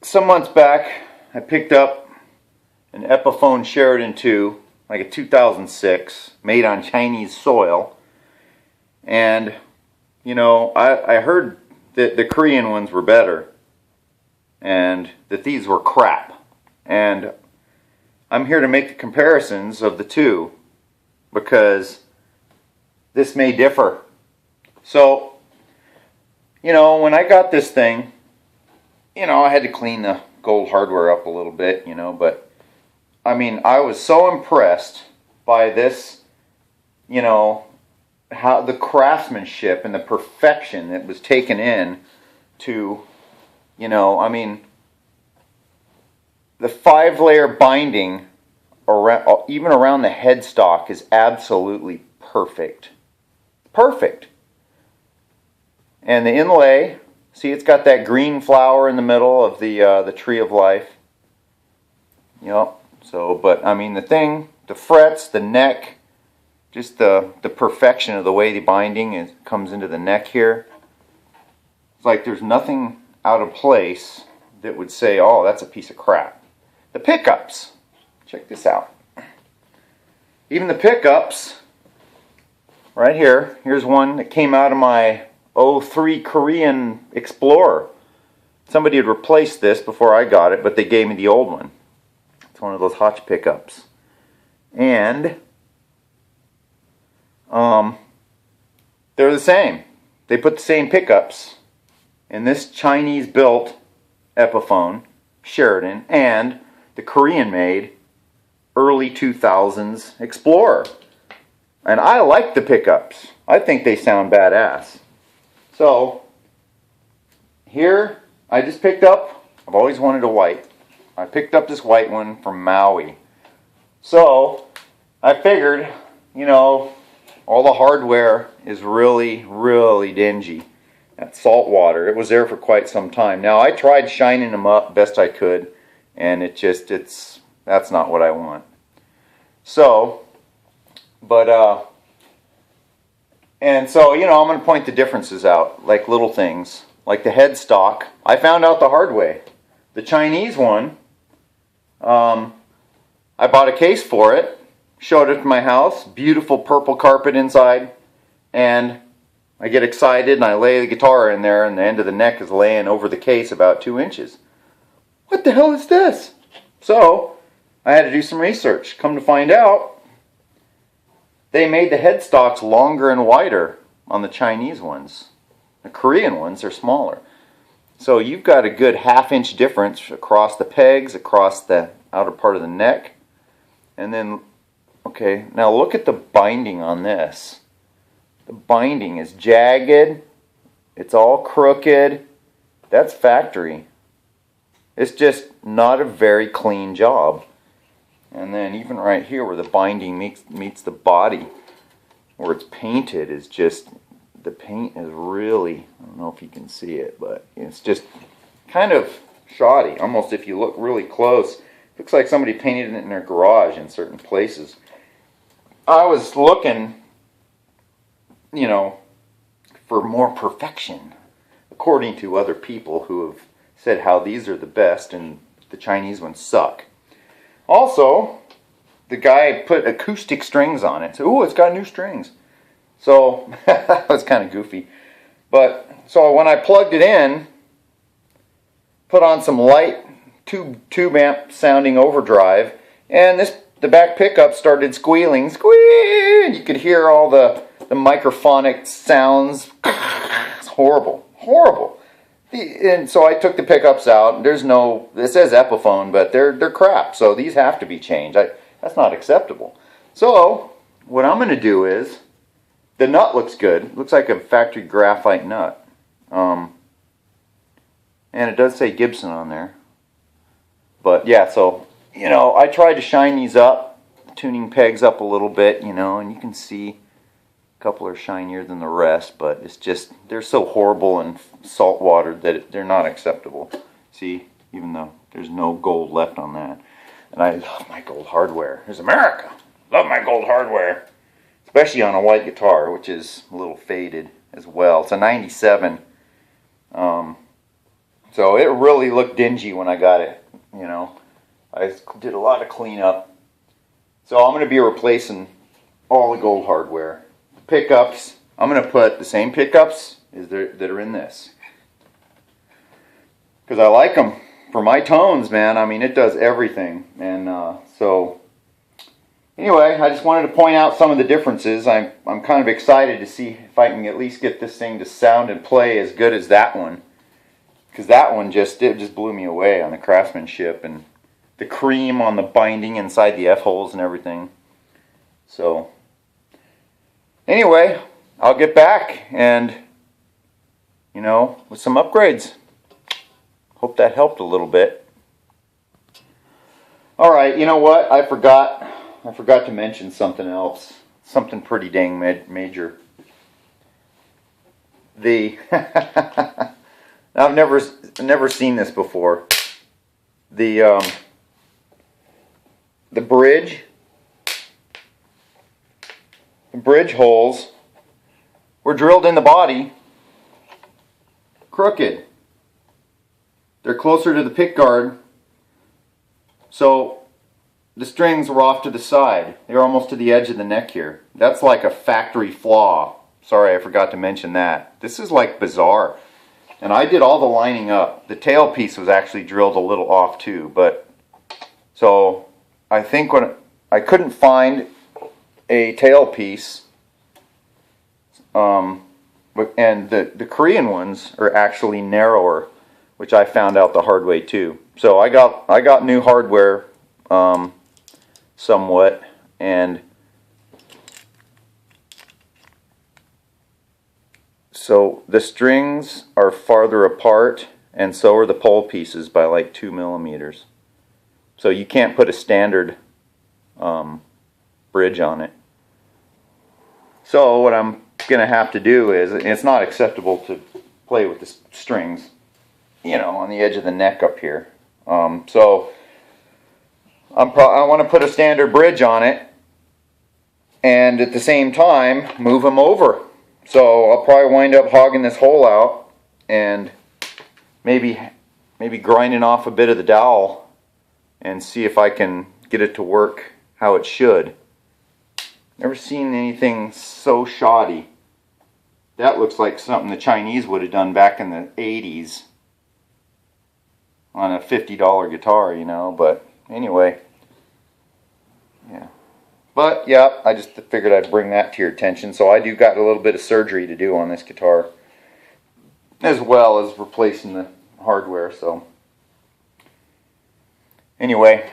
some months back, I picked up an Epiphone Sheraton 2, like a 2006, made on Chinese soil. And, you know, I heard that the Korean ones were better, and that these were crap. And I'm here to make the comparisons of the two, because this may differ. So, you know, when I got this thing, you know, I had to clean the gold hardware up a little bit, you know, but I mean, I was so impressed by this, you know, how the craftsmanship and the perfection that was taken in to, you know, I mean, the 5-layer binding around, even around the headstock, is absolutely perfect. Perfect. And the inlay, see, it's got that green flower in the middle of the tree of life. Yep. So, but I mean, the thing, the frets, the neck, just the perfection of the way the binding comes into the neck here. It's like there's nothing out of place that would say, oh, that's a piece of crap. The pickups, check this out. Even the pickups, right here, here's one that came out of my '03 Korean Explorer. Somebody had replaced this before I got it, but they gave me the old one. It's one of those Hotch pickups. And they're the same. They put the same pickups in this Chinese-built Epiphone Sheraton and the Korean-made early 2000s Explorer. And I like the pickups. I think they sound badass. So, here, I just picked up, I've always wanted a white. I picked up this white one from Maui. So, I figured, you know, all the hardware is really, really dingy. That salt water, it was there for quite some time. Now, I tried shining them up best I could, and that's not what I want. So, and so, you know, I'm going to point the differences out, like little things. Like the headstock, I found out the hard way. The Chinese one, I bought a case for it, showed it to my house, beautiful purple carpet inside, and I get excited and I lay the guitar in there, and the end of the neck is laying over the case about 2 inches. What the hell is this? So, I had to do some research. Come to find out, they made the headstocks longer and wider on the Chinese ones. The Korean ones are smaller. So you've got a good ½ inch difference across the pegs, across the outer part of the neck. And then, okay, now look at the binding on this. The binding is jagged. It's all crooked. That's factory. It's just not a very clean job. And then even right here where the binding meets the body, where it's painted, is just, the paint is really, I don't know if you can see it, but it's just kind of shoddy. Almost if you look really close, looks like somebody painted it in their garage in certain places. I was looking, you know, for more perfection, according to other people who have said how these are the best and the Chinese ones suck. Also, the guy put acoustic strings on it. So, ooh, it's got new strings. So, that was kind of goofy. But, so when I plugged it in, put on some light tube amp sounding overdrive, and the back pickup started squealing. Squeal! You could hear all the microphonic sounds. It's horrible. Horrible. And so I took the pickups out. There's no, it says Epiphone, but they're crap. So these have to be changed. That's not acceptable. So what I'm going to do is, the nut looks good. It looks like a factory graphite nut. And it does say Gibson on there. But yeah, so, you know, I tried to shine these up, tuning pegs up a little bit, you know, and you can see a couple are shinier than the rest, but it's just, they're so horrible and salt water that they're not acceptable. See, even though there's no gold left on that. And I love my gold hardware. There's America. Love my gold hardware. Especially on a white guitar, which is a little faded as well. It's a 97. It's So it really looked dingy when I got it, you know. I did a lot of cleanup. So I'm going to be replacing all the gold hardware. Pickups, I'm going to put the same pickups that are in this. Because I like them. For my tones, man, I mean, it does everything. And so, anyway, I just wanted to point out some of the differences. I'm kind of excited to see if I can at least get this thing to sound and play as good as that one. Because that one just blew me away on the craftsmanship and the cream on the binding inside the F-holes and everything. So, anyway, I'll get back and, you know, with some upgrades. Hope that helped a little bit. Alright, you know what? I forgot to mention something else. Something pretty dang major. I've never seen this before. The bridge holes were drilled in the body crooked. They're closer to the pick guard, so the strings were off to the side. They're almost to the edge of the neck here. That's like a factory flaw. Sorry, I forgot to mention that. This is like bizarre. And I did all the lining up. The tail piece was actually drilled a little off too, but so I think when I couldn't find a tail piece, and the Korean ones are actually narrower, which I found out the hard way too. So I got new hardware, somewhat, and so the strings are farther apart, and so are the pole pieces by like 2 millimeters. So you can't put a standard bridge on it. So what I'm going to have to do is, it's not acceptable to play with the strings, you know, on the edge of the neck up here. So I want to put a standard bridge on it, and at the same time move them over. So I'll probably wind up hogging this hole out and maybe grinding off a bit of the dowel and see if I can get it to work how it should. Never seen anything so shoddy. That looks like something the Chinese would have done back in the 80s on a $50 guitar, you know, but anyway. Yeah. But, yeah, I just figured I'd bring that to your attention. So I do got a little bit of surgery to do on this guitar, as well as replacing the hardware, so. Anyway,